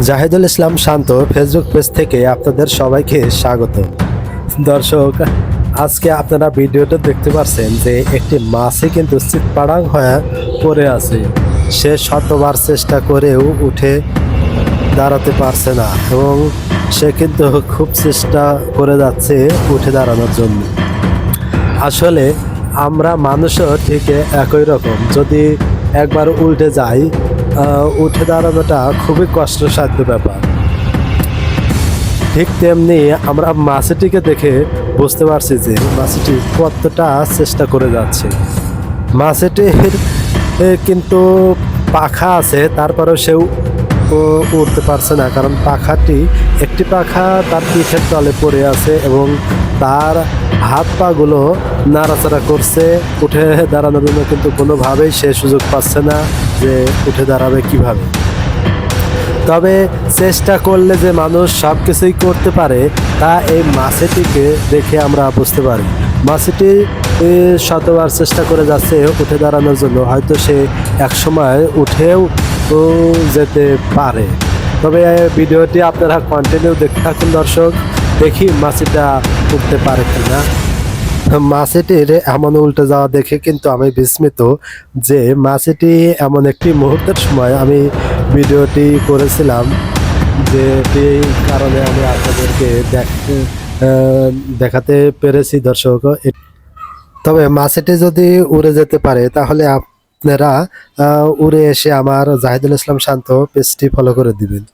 জাহিদুল ইসলাম শান্ত Facebook page থেকে আপনাদের সবাইকে স্বাগত। দর্শক, আজকে আপনারা ভিডিওটা দেখতে পাচ্ছেন যে একটি মাছই কিন্তু চিৎপাড়াং হয়ে পড়ে আছে। সে শতবার চেষ্টা করেও উঠে দাঁড়াতে পারছে না এবং সে কিন্তু খুব চেষ্টা করে যাচ্ছে উঠে দাঁড়ানোর জন্য। আসলে আমরা মানুষও ঠিক একই রকম, যদি একবার উল্টে যাই উঠে দাঁড়ানোটা খুবই কষ্টসাধ্য ব্যাপার। ঠিক তেমনি আমরা মাছটিকে দেখে বুঝতে পারছি যে মাছটি কতটা চেষ্টা করে যাচ্ছে। মাছটির কিন্তু পাখা আছে, তারপরেও সেও উঠতে পারছে না, কারণ একটি পাখা তার পিঠের তলে পড়ে আছে এবং তার হাত পাগুলো নাড়াচাড়া করছে উঠে দাঁড়ানোর জন্য, কিন্তু কোনোভাবেই সে সুযোগ পাচ্ছে না যে উঠে দাঁড়াবে কিভাবে। তবে চেষ্টা করলে যে মানুষ সব কিছুই করতে পারে তা এই মাছটিকে দেখে আমরা বুঝতে পারি। মাছটি শতবার চেষ্টা করে যাচ্ছে উঠে দাঁড়ানোর জন্য, হয়তো সে একসময় উঠেও যেতে পারে। তবে ভিডিওটি আপনারা কন্টিনিউ দেখতে থাকুন দর্শক, দেখি মাছটা উঠতে পারে কিনা। মাছটির এমন উল্টে যাওয়া দেখে কিন্তু আমি বিস্মিত যে মাছটি এমন একটি মুহূর্তের সময় আমি ভিডিওটি করেছিলাম, যে এই কারণে আমি আপনাদেরকে দেখাতে পেরেছি দর্শক। তবে মাছটি যদি উড়ে যেতে পারে তাহলে আপনারা উড়ে এসে আমার জাহিদুল ইসলাম শান্ত পেজটি ফলো করে দিবেন।